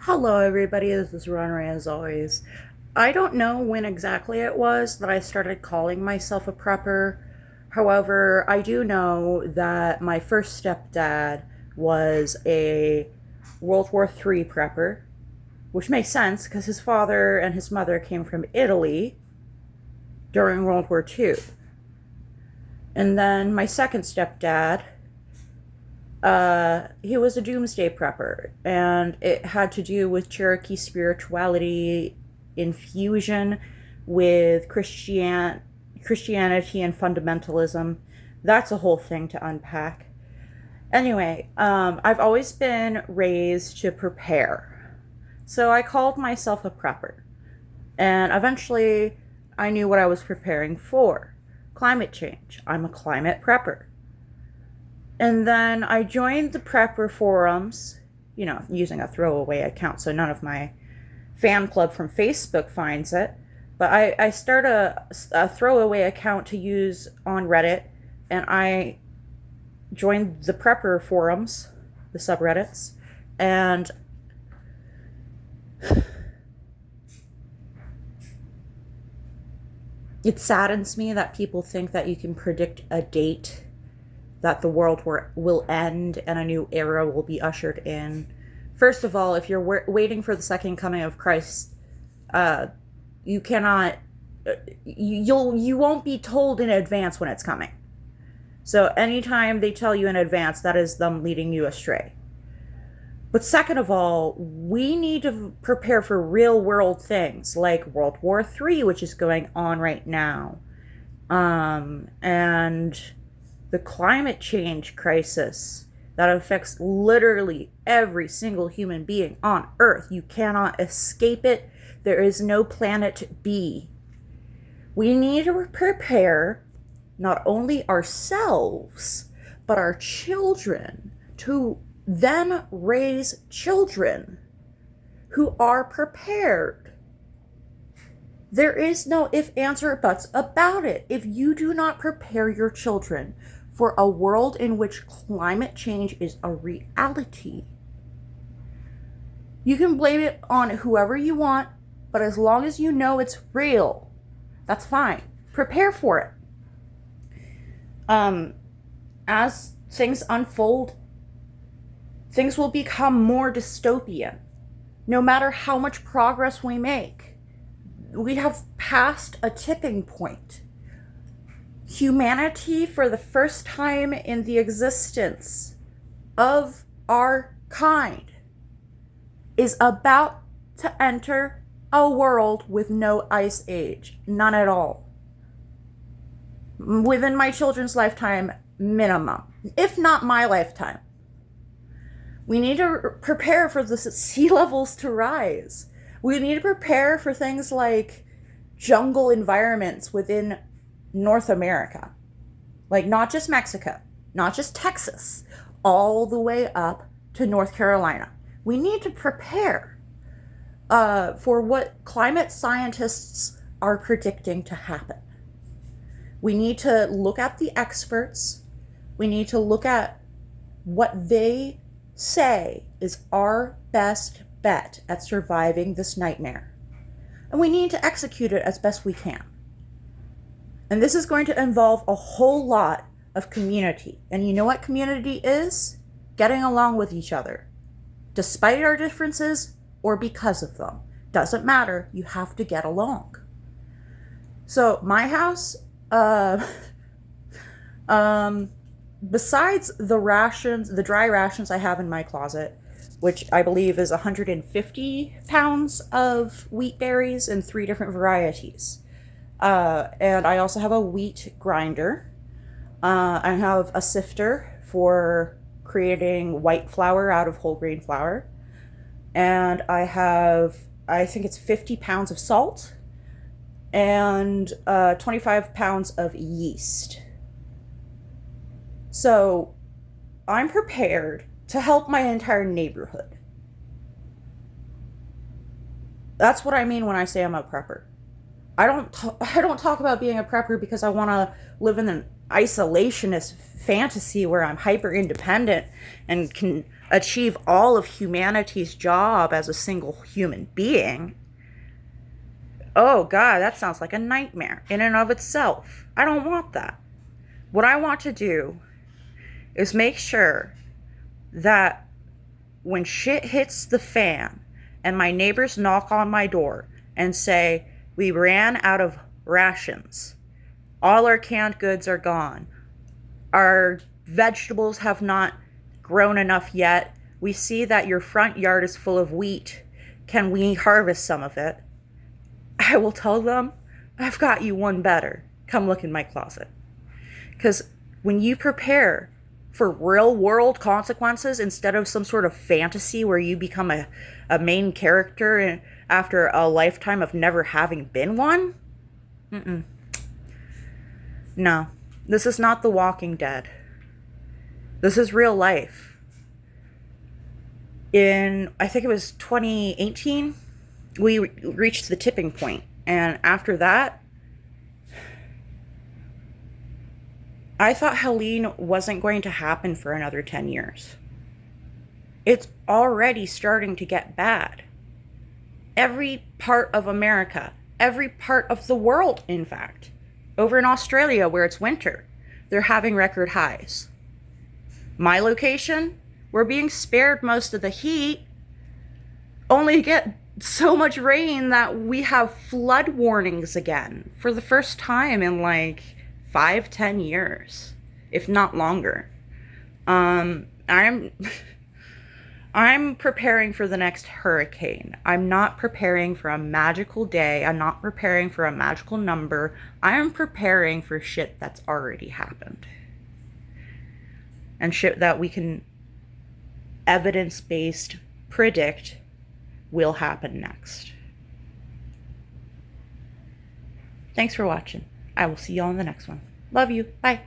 Hello, everybody. This is Runray as always. I don't know when exactly it was that I started calling myself a prepper. However, I do know that my first stepdad was a World War III prepper, which makes sense because his father and his mother came from Italy during World War II. And then my second stepdad, he was a doomsday prepper, and it had to do with Cherokee spirituality infusion with Christianity and fundamentalism. That's a whole thing to unpack. Anyway, I've always been raised to prepare. So I called myself a prepper. And eventually, I knew what I was preparing for climate change. I'm a climate prepper. And then I joined the prepper forums, using a throwaway account, so none of my fan club from Facebook finds it. But I start a throwaway account to use on Reddit, and I joined the prepper forums, the subreddits, and it saddens me that people think that you can predict a date that the world will end and a new era will be ushered in. First of all, if you're waiting for the second coming of Christ, you cannot, you won't be told in advance when it's coming. So anytime they tell you in advance, that is them leading you astray. But second of all, we need to prepare for real world things like World War III, which is going on right now. And the climate change crisis that affects literally every single human being on Earth. You cannot escape it. There is no planet B. We need to prepare not only ourselves, but our children to then raise children who are prepared. There is no if, ands, or buts about it. If you do not prepare your children for a world in which climate change is a reality, you can blame it on whoever you want, but as long as you know it's real, that's fine. Prepare for it. As things unfold, things will become more dystopian. No matter how much progress we make, we have passed a tipping point. Humanity, for the first time in the existence of our kind, is about to enter a world with no ice age. None at all. Within my children's lifetime, minimum. If not my lifetime. We need to prepare for the sea levels to rise. We need to prepare for things like jungle environments within North America. Like not just Mexico, not just Texas, all the way up to North Carolina. We need to prepare for what climate scientists are predicting to happen. We need to look at the experts. We need to look at what they say is our best bet at surviving this nightmare. And we need to execute it as best we can. And this is going to involve a whole lot of community. And you know what community is? Getting along with each other. Despite our differences or because of them. Doesn't matter. You have to get along. So my house, besides the rations, the dry rations I have in my closet, which I believe is 150 pounds of wheat berries in 3 different varieties. And I also have a wheat grinder. I have a sifter for creating white flour out of whole grain flour. And I think it's 50 pounds of salt and 25 pounds of yeast. So I'm prepared to help my entire neighborhood. That's what I mean when I say I'm a prepper. I don't talk about being a prepper because I want to live in an isolationist fantasy where I'm hyper independent and can achieve all of humanity's job as a single human being. Oh God, that sounds like a nightmare in and of itself. I don't want that. What I want to do is make sure that when shit hits the fan and my neighbors knock on my door and say, we ran out of rations, all our canned goods are gone, our vegetables have not grown enough yet, we see that your front yard is full of wheat, can we harvest some of it? I will tell them, I've got you one better. Come look in my closet. Because when you prepare for real world consequences instead of some sort of fantasy where you become a main character after a lifetime of never having been one, no, this is not The Walking Dead. This is real life. In, I think it was 2018, we reached the tipping point. And after that, I thought Helene wasn't going to happen for another 10 years. It's already starting to get bad. Every part of America, every part of the world, in fact, over in Australia where it's winter, they're having record highs. My location, we're being spared most of the heat, only to get so much rain that we have flood warnings again for the first time in like 5-10 years, if not longer. I'm preparing for the next hurricane. I'm not preparing for a magical day. I'm not preparing for a magical number. I am preparing for shit that's already happened. And shit that we can evidence-based predict will happen next. Thanks for watching. I will see you all in the next one. Love you. Bye.